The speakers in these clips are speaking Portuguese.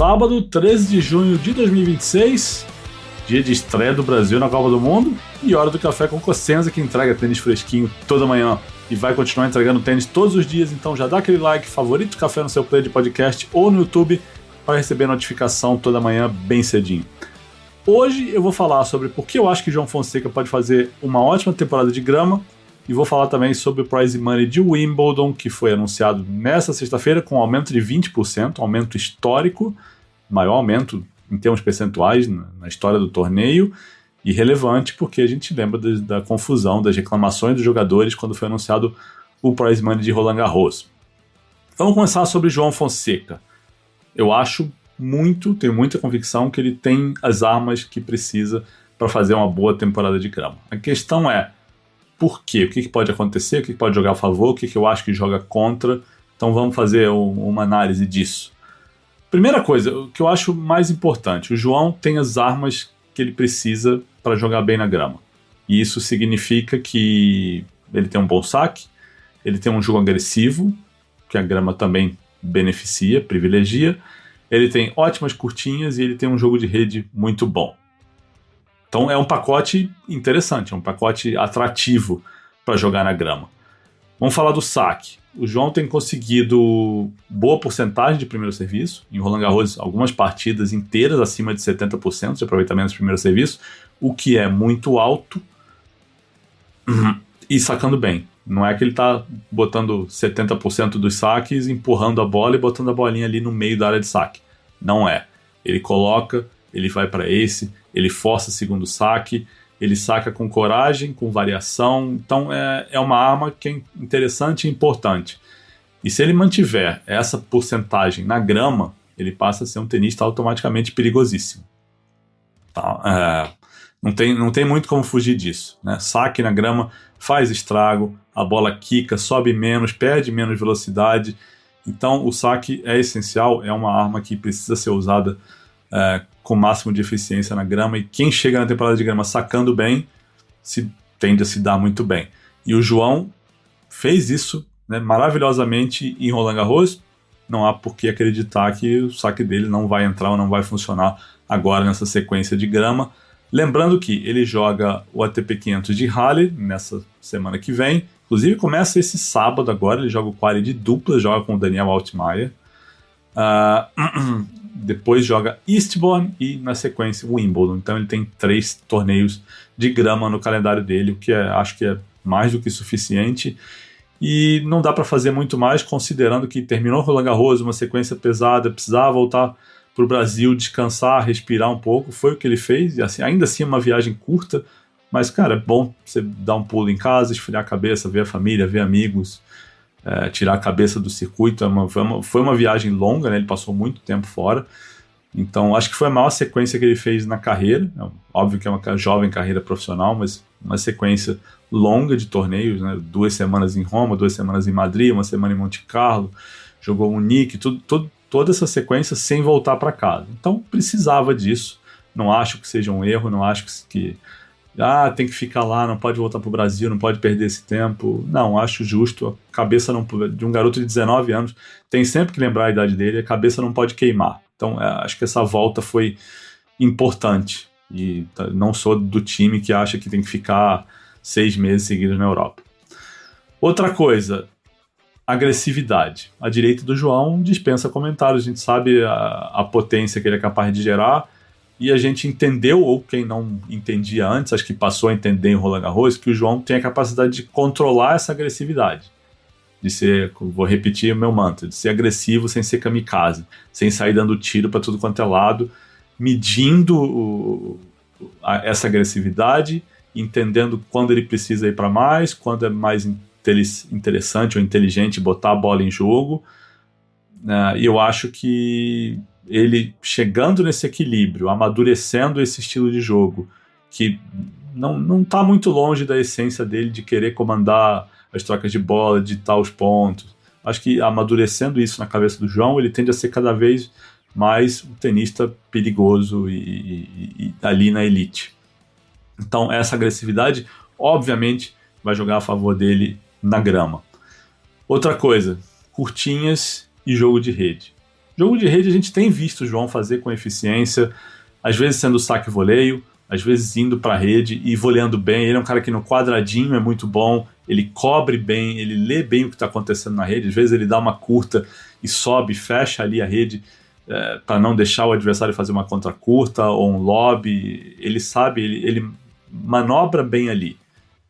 Sábado, 13 de junho de 2026, dia de estreia do Brasil na Copa do Mundo e hora do café com Cosenza, que entrega tênis fresquinho toda manhã e vai continuar entregando tênis todos os dias. Então já dá aquele like, favorito o café no seu player de podcast ou no YouTube para receber notificação toda manhã bem cedinho. Hoje eu vou falar sobre por que eu acho que João Fonseca pode fazer uma ótima temporada de grama e vou falar também sobre o prize money de Wimbledon, que foi anunciado nesta sexta-feira com um aumento de 20%, um aumento histórico, maior aumento em termos percentuais na história do torneio, e relevante porque a gente lembra da confusão, das reclamações dos jogadores quando foi anunciado o prize money de Roland Garros. Vamos começar sobre João Fonseca. Eu tenho muita convicção que ele tem as armas que precisa para fazer uma boa temporada de grama. A questão é, por quê? O que pode acontecer? O que pode jogar a favor? O que eu acho que joga contra? Então vamos fazer uma análise disso. Primeira coisa, o que eu acho mais importante, o João tem as armas que ele precisa para jogar bem na grama. E isso significa que ele tem um bom saque, ele tem um jogo agressivo, que a grama também beneficia, privilegia, ele tem ótimas curtinhas e ele tem um jogo de rede muito bom. Então é um pacote interessante, é um pacote atrativo para jogar na grama. Vamos falar do saque. O João tem conseguido boa porcentagem de primeiro serviço. Em Roland Garros, algumas partidas inteiras acima de 70% de aproveitamento de primeiro serviço, o que é muito alto e sacando bem. Não é que ele está botando 70% dos saques, empurrando a bola e botando a bolinha ali no meio da área de saque. Não é. Ele coloca, ele vai para esse, ele força segundo saque, ele saca com coragem, com variação. Então é uma arma que é interessante e importante. E se ele mantiver essa porcentagem na grama, ele passa a ser um tenista automaticamente perigosíssimo. Tá? Não tem muito como fugir disso, né? Saque na grama faz estrago, a bola quica, sobe menos, perde menos velocidade. Então o saque é essencial, é uma arma que precisa ser usada com o máximo de eficiência na grama, e quem chega na temporada de grama sacando bem tende a se dar muito bem. E o João fez isso, né, maravilhosamente em Roland Garros. Não há por que acreditar que o saque dele não vai entrar ou não vai funcionar agora nessa sequência de grama. Lembrando que ele joga o ATP 500 de Halle nessa semana que vem. Inclusive começa esse sábado agora, ele joga o quali de dupla, joga com o Daniel Altmaier. Depois joga Eastbourne e na sequência Wimbledon. Então ele tem 3 torneios de grama no calendário dele, o que acho que é mais do que suficiente. E não dá para fazer muito mais, considerando que terminou Roland Garros, uma sequência pesada, precisava voltar para o Brasil, descansar, respirar um pouco. Foi o que ele fez, e assim, ainda assim uma viagem curta, mas cara, é bom você dar um pulo em casa, esfriar a cabeça, ver a família, ver amigos, tirar a cabeça do circuito. Foi uma viagem longa, né? Ele passou muito tempo fora, então acho que foi a maior sequência que ele fez na carreira. Óbvio que é uma jovem carreira profissional, mas uma sequência longa de torneios, né? 2 semanas em Roma, 2 semanas em Madrid, 1 semana em Monte Carlo, jogou o Nick, toda essa sequência sem voltar para casa. Então precisava disso. Não acho que seja um erro, não acho que tem que ficar lá, não pode voltar para o Brasil, não pode perder esse tempo. Não, acho justo. A cabeça de um garoto de 19 anos, tem sempre que lembrar a idade dele, a cabeça não pode queimar. Então acho que essa volta foi importante. E não sou do time que acha que tem que ficar 6 meses seguidos na Europa. Outra coisa, agressividade. A direita do João dispensa comentários, a gente sabe a potência que ele é capaz de gerar, e a gente entendeu, ou quem não entendia antes, acho que passou a entender em Roland Garros, que o João tem a capacidade de controlar essa agressividade, de ser, vou repetir o meu mantra, de ser agressivo sem ser kamikaze, sem sair dando tiro para tudo quanto é lado, medindo essa agressividade, entendendo quando ele precisa ir para mais, quando é mais interessante ou inteligente botar a bola em jogo. E eu acho que ele chegando nesse equilíbrio, amadurecendo esse estilo de jogo, que não está muito longe da essência dele de querer comandar as trocas de bola, ditar os pontos. Acho que amadurecendo isso na cabeça do João, ele tende a ser cada vez mais um tenista perigoso e ali na elite. Então essa agressividade, obviamente, vai jogar a favor dele na grama. Outra coisa, curtinhas e jogo de rede. Jogo de rede a gente tem visto o João fazer com eficiência, às vezes sendo saque e voleio, às vezes indo para a rede e voleando bem. Ele é um cara que no quadradinho é muito bom, ele cobre bem, ele lê bem o que está acontecendo na rede. Às vezes ele dá uma curta e sobe, fecha ali a rede para não deixar o adversário fazer uma contra curta ou um lob. Ele sabe, ele manobra bem ali.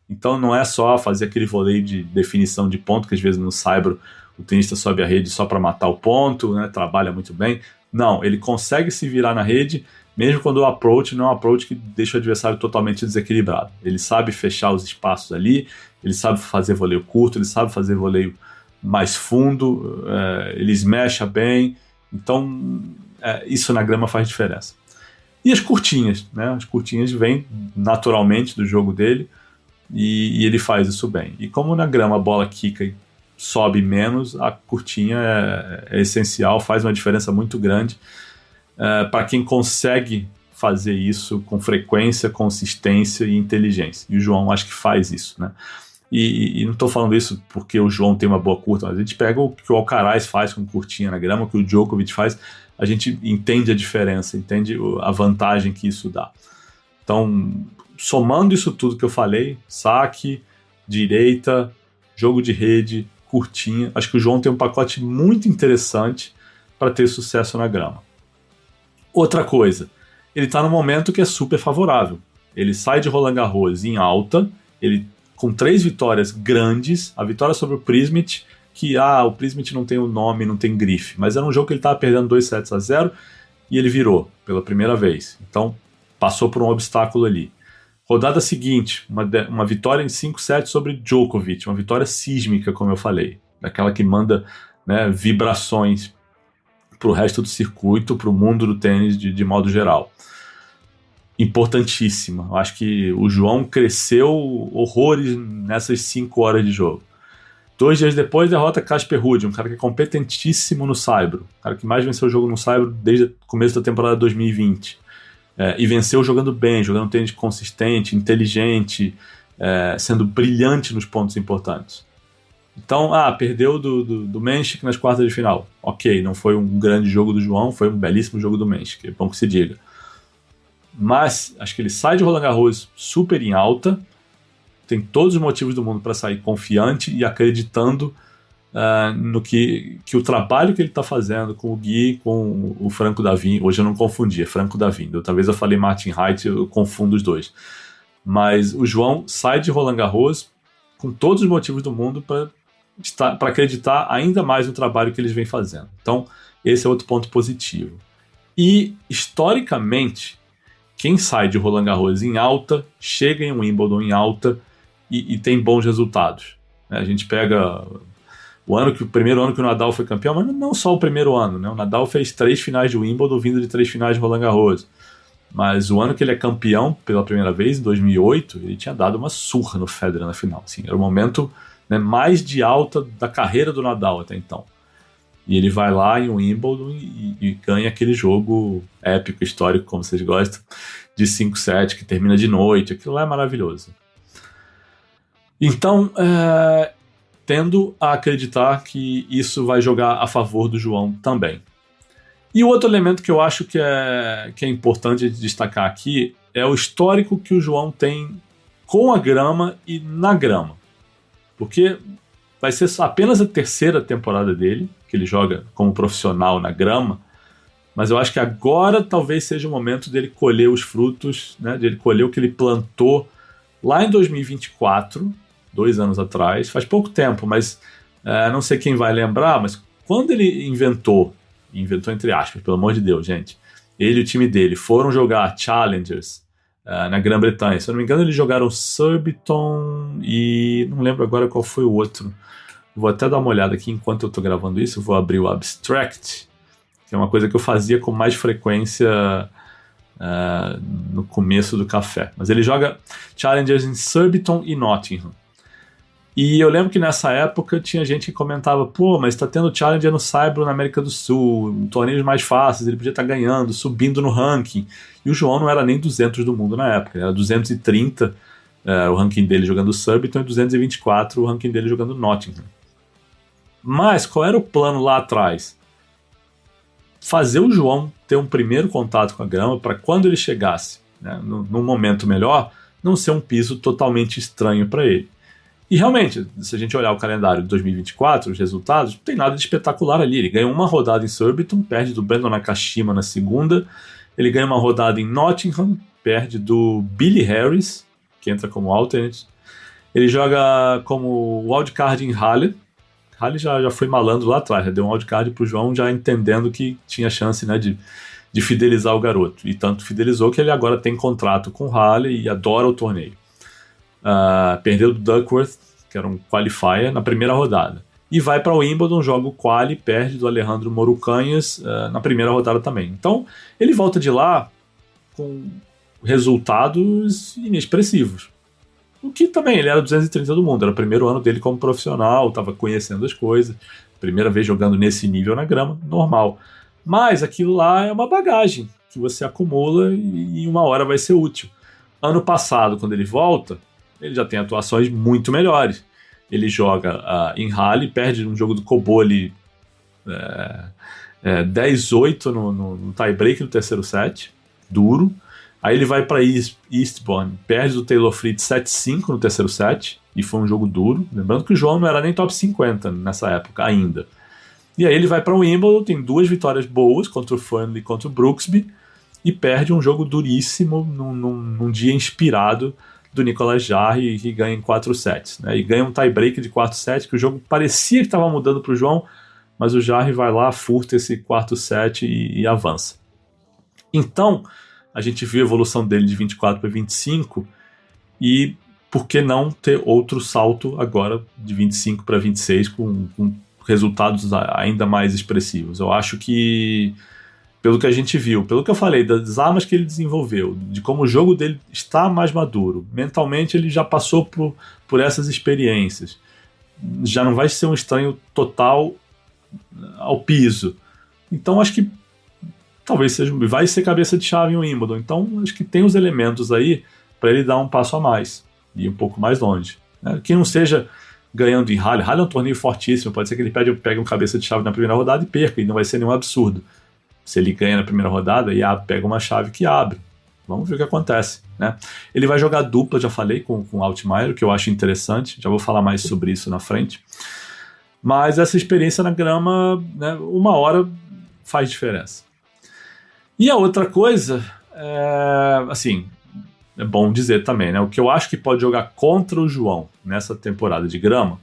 Então não é só fazer aquele voleio de definição de ponto, que às vezes no saibro o tenista sobe a rede só para matar o ponto, né, trabalha muito bem. Não, ele consegue se virar na rede, mesmo quando o approach não é um approach que deixa o adversário totalmente desequilibrado. Ele sabe fechar os espaços ali, ele sabe fazer voleio curto, ele sabe fazer voleio mais fundo, ele smasha bem. Então, isso na grama faz diferença. E as curtinhas, né? As curtinhas vêm naturalmente do jogo dele e ele faz isso bem. E como na grama a bola quica e sobe menos, a curtinha é essencial, faz uma diferença muito grande para quem consegue fazer isso com frequência, consistência e inteligência. E o João acho que faz isso, né? E não estou falando isso porque o João tem uma boa curta, mas a gente pega o que o Alcaraz faz com curtinha na grama, o que o Djokovic faz, a gente entende a diferença, entende a vantagem que isso dá. Então, somando isso tudo que eu falei, saque, direita, jogo de rede, curtinha, acho que o João tem um pacote muito interessante para ter sucesso na grama. Outra coisa, ele está num momento que é super favorável. Ele sai de Roland Garros em alta, ele com 3 vitórias grandes, a vitória sobre o Prismic, que o Prismic não tem o nome, não tem grife, mas era um jogo que ele estava perdendo 2-0 e ele virou pela primeira vez. Então, passou por um obstáculo ali. Rodada seguinte, uma vitória em 5 sets sobre Djokovic, uma vitória sísmica, como eu falei, daquela que manda, né, vibrações para o resto do circuito, para o mundo do tênis de modo geral. Importantíssima. Eu acho que o João cresceu horrores nessas 5 horas de jogo. 2 dias depois, derrota Casper Ruud, um cara que é competentíssimo no saibro, um cara que mais venceu o jogo no saibro desde o começo da temporada 2020. E venceu jogando bem, jogando tênis consistente, inteligente, sendo brilhante nos pontos importantes. Então, perdeu do Menchik nas quartas de final. Ok, não foi um grande jogo do João, foi um belíssimo jogo do Menchik, é bom que se diga. Mas acho que ele sai de Roland Garros super em alta, tem todos os motivos do mundo para sair confiante e acreditando no que o trabalho que ele está fazendo com o Gui, com o Franco Davin. Hoje eu não confundi, é Franco Davin. Talvez eu falei Martin Heit, eu confundo os dois. Mas o João sai de Roland Garros com todos os motivos do mundo para acreditar ainda mais no trabalho que eles vêm fazendo. Então, esse é outro ponto positivo. E, historicamente, quem sai de Roland Garros em alta, chega em Wimbledon em alta e tem bons resultados. A gente pega o primeiro ano que o Nadal foi campeão, mas não só o primeiro ano, né? O Nadal fez 3 finais de Wimbledon vindo de 3 finais de Roland Garros. Mas o ano que ele é campeão pela primeira vez, em 2008, ele tinha dado uma surra no Federer na final. Assim, era o momento, né, mais de alta da carreira do Nadal até então. E ele vai lá em Wimbledon e ganha aquele jogo épico, histórico, como vocês gostam, de 5-7, que termina de noite. Aquilo lá é maravilhoso. Então, tendo a acreditar que isso vai jogar a favor do João também. E o outro elemento que eu acho que é importante destacar aqui é o histórico que o João tem com a grama e na grama. Porque vai ser apenas a 3ª temporada dele, que ele joga como profissional na grama, mas eu acho que agora talvez seja o momento dele colher os frutos, né, de ele colher o que ele plantou lá em 2024, 2 anos atrás, faz pouco tempo, mas não sei quem vai lembrar, mas quando ele inventou entre aspas, pelo amor de Deus, gente, ele e o time dele foram jogar Challengers na Grã-Bretanha. Se eu não me engano, eles jogaram Surbiton e não lembro agora qual foi o outro. Vou até dar uma olhada aqui enquanto eu estou gravando isso. Eu vou abrir o Abstract, que é uma coisa que eu fazia com mais frequência no começo do café. Mas ele joga Challengers em Surbiton e Nottingham. E eu lembro que nessa época tinha gente que comentava, pô, mas tá tendo Challenger no Saibro na América do Sul, torneios mais fáceis, ele podia estar ganhando, subindo no ranking. E o João não era nem 200 do mundo na época, ele era 230 o ranking dele jogando Surbiton e 224 o ranking dele jogando Nottingham. Mas qual era o plano lá atrás? fazer o João ter um primeiro contato com a grama para quando ele chegasse, né, num momento melhor, não ser um piso totalmente estranho para ele. E realmente, se a gente olhar o calendário de 2024, os resultados, não tem nada de espetacular ali. Ele ganha uma rodada em Surbiton, perde do Brandon Nakashima na segunda. Ele ganha uma rodada em Nottingham, perde do Billy Harris, que entra como alternate. Ele joga como wildcard em Halle. Halle já foi malandro lá atrás, já deu um wildcard pro João, já entendendo que tinha chance, né, de fidelizar o garoto. E tanto fidelizou que ele agora tem contrato com Halle e adora o torneio. Perdeu do Duckworth, que era um qualifier, na primeira rodada. E vai para o Wimbledon, joga o quali, perde do Alejandro Morucanhas na primeira rodada também. Então, ele volta de lá com resultados inexpressivos. O que também, ele era 230 do mundo, era o primeiro ano dele como profissional, estava conhecendo as coisas, primeira vez jogando nesse nível na grama, normal. Mas aquilo lá é uma bagagem que você acumula e uma hora vai ser útil. Ano passado, quando ele volta, ele já tem atuações muito melhores. Ele joga em Halle, perde um jogo do Koboli 10-8 no tie-break do terceiro set, duro. Aí ele vai para Eastbourne, perde do Taylor Fritz 7-5 no terceiro set, e foi um jogo duro. Lembrando que o João não era nem top 50 nessa época ainda. E aí ele vai para o Wimbledon, tem 2 vitórias boas contra o Furnley e contra o Brooksby, e perde um jogo duríssimo num dia inspirado do Nicolas Jarry, que ganha em 4 sets, né? E ganha um tie-break de 4 sets, que o jogo parecia que estava mudando para o João, mas o Jarry vai lá, furta esse quarto set e avança. Então, a gente viu a evolução dele de 24 para 25, e por que não ter outro salto agora de 25 para 26 com resultados ainda mais expressivos? Eu acho que, pelo que a gente viu, pelo que eu falei, das armas que ele desenvolveu, de como o jogo dele está mais maduro, mentalmente ele já passou por essas experiências, já não vai ser um estranho total ao piso. Então acho que talvez vai ser cabeça de chave em Wimbledon. Então acho que tem os elementos aí para ele dar um passo a mais e um pouco mais longe, né? Que não seja ganhando em Halle. Halle é um torneio fortíssimo, pode ser que ele pegue um cabeça de chave na primeira rodada e perca, e não vai ser nenhum absurdo. Se ele ganha na primeira rodada e pega uma chave que abre. Vamos ver o que acontece, né? Ele vai jogar dupla, já falei, com o Altmaier, que eu acho interessante, já vou falar mais sobre isso na frente. Mas essa experiência na grama, né, uma hora faz diferença. E a outra coisa, assim, é bom dizer também, né? O que eu acho que pode jogar contra o João nessa temporada de grama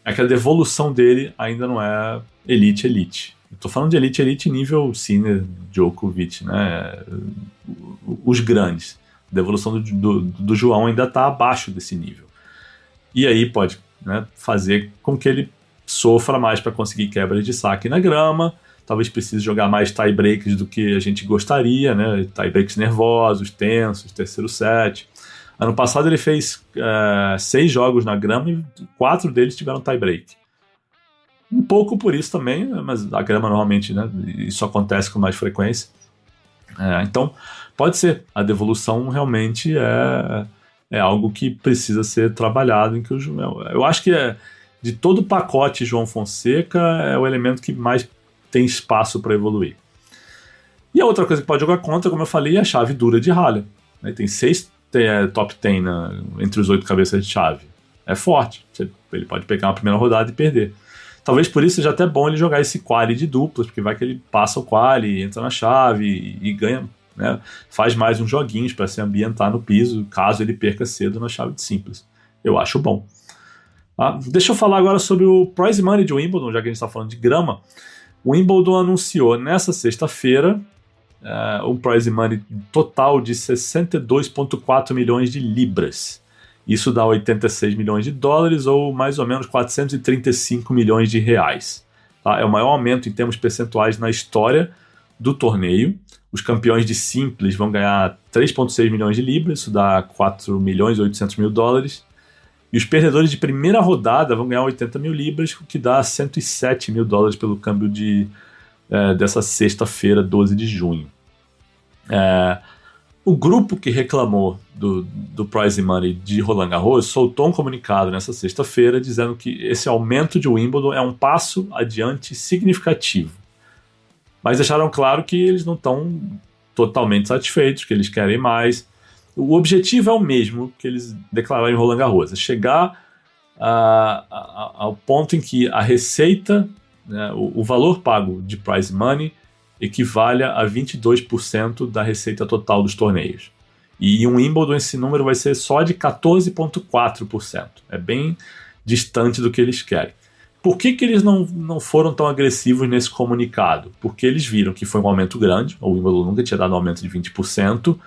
é que a devolução dele ainda não é elite. Eu tô falando de elite nível Sinner, Djokovic, né? Os grandes. A devolução do João ainda está abaixo desse nível. E aí pode, né, fazer com que ele sofra mais para conseguir quebras de saque na grama. Talvez precise jogar mais tie-breaks do que a gente gostaria, né? Tie-breaks nervosos, tensos, terceiro set. Ano passado ele fez 6 jogos na grama e 4 deles tiveram tie-break. Um pouco por isso também, mas a grama normalmente, né, isso acontece com mais frequência. Então, pode ser. A devolução realmente é algo que precisa ser trabalhado. Eu acho que de todo o pacote João Fonseca é o elemento que mais tem espaço para evoluir. E a outra coisa que pode jogar contra, como eu falei, é a chave dura de Halle. Tem 6 top 10 entre os 8 cabeças de chave. É forte. Ele pode pegar uma primeira rodada e perder. Talvez por isso seja até bom ele jogar esse quali de duplas, porque vai que ele passa o quali, entra na chave e ganha, né, faz mais uns joguinhos para se ambientar no piso, caso ele perca cedo na chave de simples. Eu acho bom. Deixa eu falar agora sobre o prize money de Wimbledon, já que a gente está falando de grama. O Wimbledon anunciou nessa sexta-feira um prize money total de 62,4 milhões de libras. Isso dá 86 milhões de dólares ou mais ou menos 435 milhões de reais. Tá? É o maior aumento em termos percentuais na história do torneio. Os campeões de simples vão ganhar 3,6 milhões de libras, isso dá 4 milhões e 800 mil dólares. E os perdedores de primeira rodada vão ganhar 80 mil libras, o que dá 107 mil dólares pelo câmbio dessa sexta-feira, 12 de junho. O grupo que reclamou do prize money de Roland Garros soltou um comunicado nessa sexta-feira dizendo que esse aumento de Wimbledon é um passo adiante significativo. Mas deixaram claro que eles não estão totalmente satisfeitos, que eles querem mais. O objetivo é o mesmo que eles declararam em Roland Garros, é chegar ao ponto em que a receita, né, o valor pago de prize money equivale a 22% da receita total dos torneios. E em um Wimbledon esse número vai ser só de 14,4%. É bem distante do que eles querem. Por que eles não foram tão agressivos nesse comunicado? Porque eles viram que foi um aumento grande, o Wimbledon nunca tinha dado um aumento de 20%,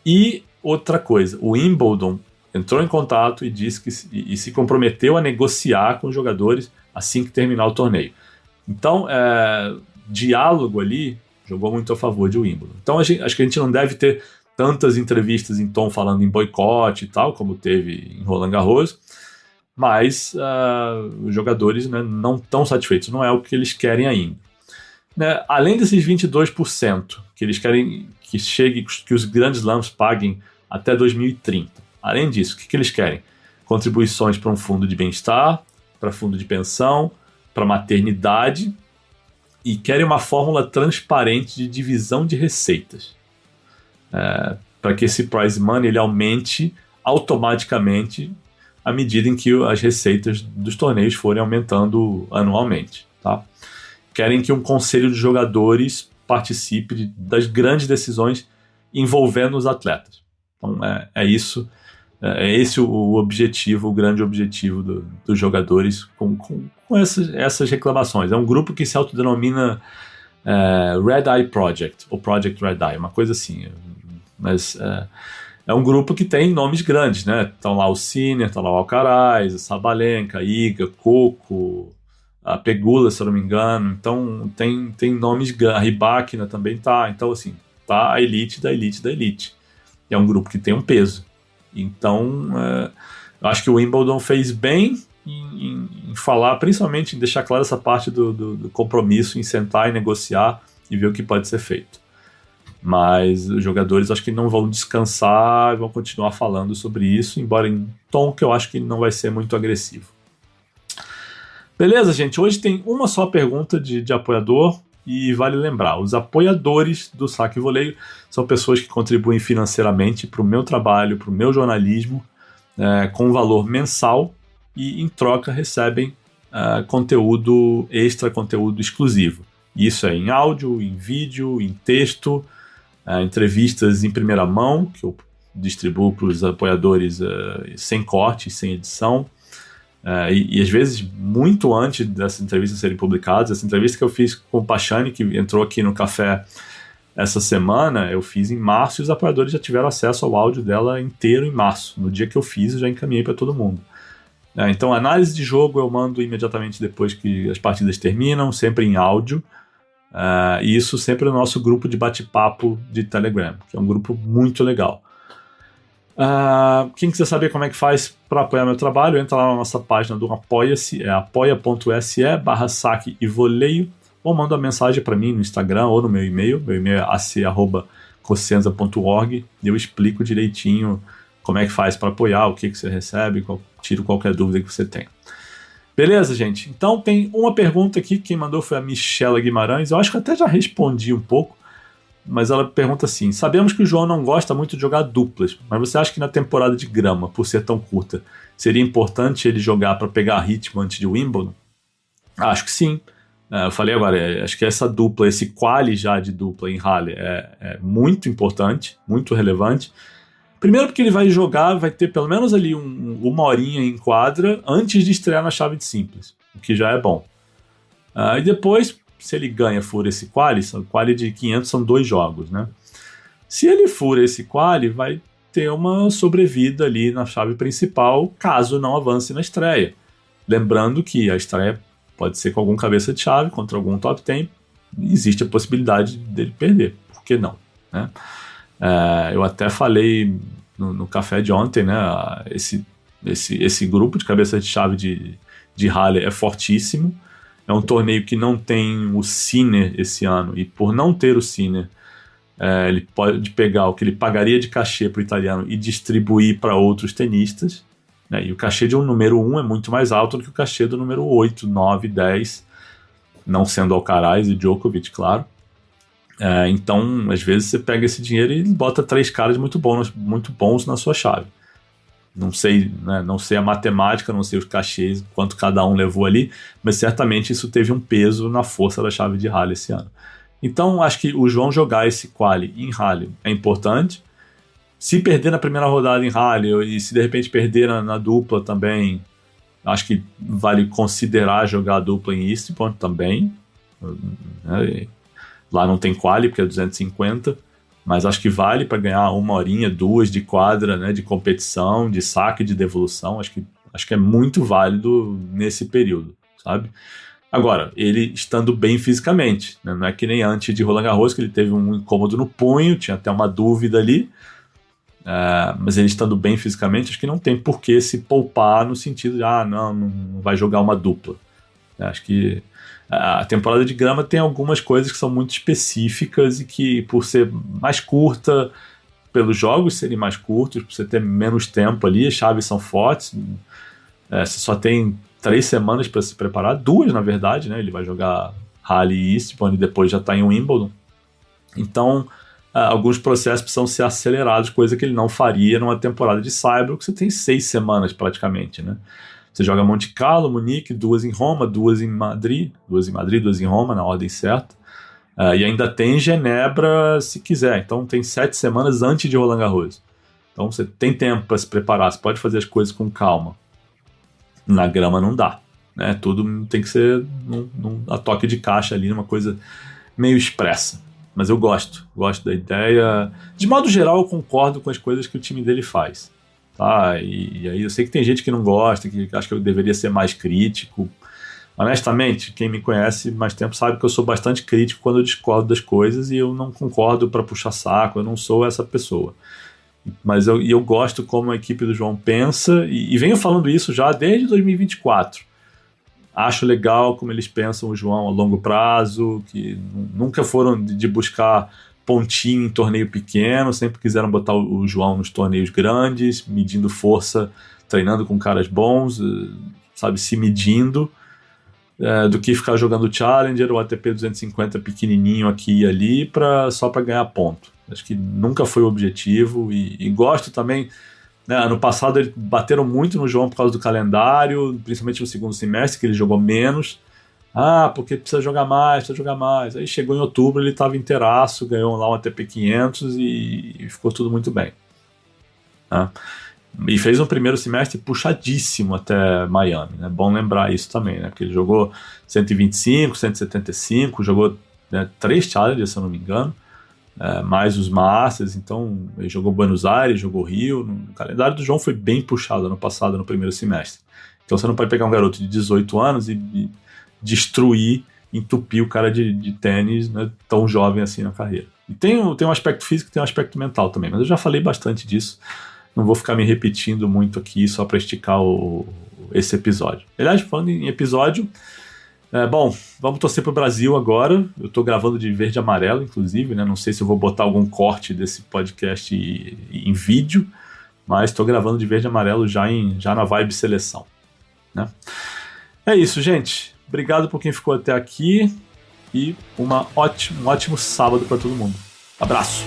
e outra coisa, o Wimbledon entrou em contato e disse e se comprometeu a negociar com os jogadores assim que terminar o torneio. Então, diálogo ali jogou muito a favor de Wimbledon. Então, acho que a gente não deve ter tantas entrevistas em tom falando em boicote e tal, como teve em Roland Garros, mas os jogadores, né, não estão satisfeitos, não é o que eles querem ainda. Né, além desses 22% que eles querem que os grandes slams paguem até 2030. Além disso, o que eles querem? Contribuições para um fundo de bem-estar, para fundo de pensão, para maternidade, e querem uma fórmula transparente de divisão de receitas. Para que esse prize money ele aumente automaticamente à medida em que as receitas dos torneios forem aumentando anualmente. Tá? Querem que um conselho de jogadores participe das grandes decisões envolvendo os atletas. Então é isso, é esse o objetivo, o grande objetivo dos jogadores com essas reclamações. É um grupo que se autodenomina Red Eye Project, ou Project Red Eye, uma coisa assim. Mas é um grupo que tem nomes grandes, né? Estão lá o Sinner, estão lá o Alcaraz, o Sabalenka, a Iga, Coco, a Pegula, se eu não me engano. Então tem nomes grandes, a Rybakina também tá. Então, assim, tá a elite da elite da elite. É um grupo que tem um peso. Então, eu acho que o Wimbledon fez bem em falar, principalmente em deixar clara essa parte do compromisso, em sentar e negociar e ver o que pode ser feito. Mas os jogadores acho que não vão descansar e vão continuar falando sobre isso, embora em tom que eu acho que não vai ser muito agressivo. Beleza, gente? Hoje tem uma só pergunta de apoiador e vale lembrar, os apoiadores do Saque e Voleio são pessoas que contribuem financeiramente para o meu trabalho, para o meu jornalismo, com valor mensal e em troca recebem conteúdo extra, conteúdo exclusivo. Isso é em áudio, em vídeo, em texto, entrevistas em primeira mão, que eu distribuo para os apoiadores sem corte, sem edição, e às vezes muito antes dessas entrevistas serem publicadas. Essa entrevista que eu fiz com o Pachani, que entrou aqui no café essa semana, eu fiz em março e os apoiadores já tiveram acesso ao áudio dela inteiro em março. No dia que eu fiz, eu já encaminhei para todo mundo. Então, análise de jogo eu mando imediatamente depois que as partidas terminam, sempre em áudio. E isso sempre no nosso grupo de bate-papo de Telegram, que é um grupo muito legal. Quem quiser saber como é que faz para apoiar meu trabalho, entra lá na nossa página do Apoia-se, apoia.se/saque e voleio, ou manda uma mensagem para mim no Instagram ou no meu e-mail. Meu e-mail é ac@cosenza.org, e eu explico direitinho como é que faz para apoiar, o que você recebe, tiro qualquer dúvida que você tenha. Beleza, gente? Então tem uma pergunta aqui, quem mandou foi a Michela Guimarães. Eu acho que até já respondi um pouco, mas ela pergunta assim: sabemos que o João não gosta muito de jogar duplas, mas você acha que na temporada de grama, por ser tão curta, seria importante ele jogar para pegar ritmo antes de Wimbledon? Acho que sim. Eu falei agora, acho que essa dupla, esse quali já de dupla em Halle é muito importante, muito relevante. Primeiro porque ele vai jogar, vai ter pelo menos ali uma horinha em quadra antes de estrear na chave de simples, o que já é bom. E depois, se ele ganha, fura esse quali, o quali de 500 são 2 jogos, né? Se ele fura esse quali, vai ter uma sobrevida ali na chave principal, caso não avance na estreia. Lembrando que a estreia pode ser com algum cabeça de chave, contra algum top 10, existe a possibilidade dele perder, por que não, né? Eu até falei no café de ontem, né? Esse grupo de cabeça de chave de Halle é fortíssimo. É um torneio que não tem o Sinner esse ano, e por não ter o Sinner, ele pode pegar o que ele pagaria de cachê para o italiano e distribuir para outros tenistas, né? E o cachê de um número 1 é muito mais alto do que o cachê do número 8, 9, 10. não sendo Alcaraz e Djokovic, claro. Então, às vezes você pega esse dinheiro e bota 3 caras muito bons na sua chave. Não sei, né, não sei a matemática, não sei os cachês, quanto cada um levou ali, mas certamente isso teve um peso na força da chave de Halle esse ano. Então, acho que o João jogar esse quali em Halle é importante. Se perder na primeira rodada em Halle e se de repente perder na dupla também, acho que vale considerar jogar a dupla em Eastbourne também. Né? Lá não tem quali, porque é 250, mas acho que vale para ganhar 1 horinha, 2 de quadra, né, de competição, de saque, de devolução. Acho que é muito válido nesse período, sabe? Agora, ele estando bem fisicamente, né? Não é que nem antes de Roland Garros, que ele teve um incômodo no punho, tinha até uma dúvida ali, mas ele estando bem fisicamente, acho que não tem por que se poupar no sentido de, não vai jogar uma dupla. Acho que a temporada de grama tem algumas coisas que são muito específicas e que, por ser mais curta, pelos jogos serem mais curtos, por você ter menos tempo ali, as chaves são fortes, você só tem 3 semanas para se preparar, 2 na verdade, né? Ele vai jogar Halle e Eastbourne e depois já está em Wimbledon. Então, alguns processos precisam ser acelerados, coisa que ele não faria numa temporada de Saibro, que você tem 6 semanas praticamente, né? Você joga Monte Carlo, Munique, 2 em Roma, 2 em Madrid, 2 em Roma, na ordem certa. E ainda tem Genebra, se quiser. Então tem 7 semanas antes de Roland Garros. Então você tem tempo para se preparar, você pode fazer as coisas com calma. Na grama não dá, né? Tudo tem que ser a toque de caixa ali, uma coisa meio expressa. Mas eu gosto da ideia. De modo geral, eu concordo com as coisas que o time dele faz. Tá? E aí eu sei que tem gente que não gosta, que acha que eu deveria ser mais crítico. Honestamente, quem me conhece mais tempo sabe que eu sou bastante crítico quando eu discordo das coisas e eu não concordo para puxar saco, eu não sou essa pessoa. Mas eu gosto como a equipe do João pensa e venho falando isso já desde 2024. Acho legal como eles pensam o João a longo prazo, que nunca foram de buscar pontinho em torneio pequeno, sempre quiseram botar o João nos torneios grandes, medindo força, treinando com caras bons, sabe, se medindo, do que ficar jogando Challenger ou ATP 250 pequenininho aqui e ali só para ganhar ponto. Acho que nunca foi o objetivo e gosto também, né, ano passado eles bateram muito no João por causa do calendário, principalmente no segundo semestre, que ele jogou menos. Porque precisa jogar mais. Aí chegou em outubro, ele estava inteiraço, ganhou lá um ATP 500 e ficou tudo muito bem. E fez um primeiro semestre puxadíssimo até Miami, né? Bom lembrar isso também, né? Porque ele jogou 125, 175, jogou 3 Challengers, se eu não me engano, mais os Masters, então ele jogou Buenos Aires, jogou Rio. O calendário do João foi bem puxado ano passado, no primeiro semestre. Então você não pode pegar um garoto de 18 anos e destruir, entupir o cara de tênis, né, tão jovem assim na carreira. E tem um aspecto físico e tem um aspecto mental também, mas eu já falei bastante disso, não vou ficar me repetindo muito aqui só para esticar esse episódio. Aliás, falando em episódio, bom, vamos torcer pro Brasil agora. Eu tô gravando de verde e amarelo, inclusive, né? Não sei se eu vou botar algum corte desse podcast em vídeo, mas tô gravando de verde e amarelo já na vibe seleção, né? É isso, gente. Obrigado por quem ficou até aqui e um ótimo sábado para todo mundo. Abraço!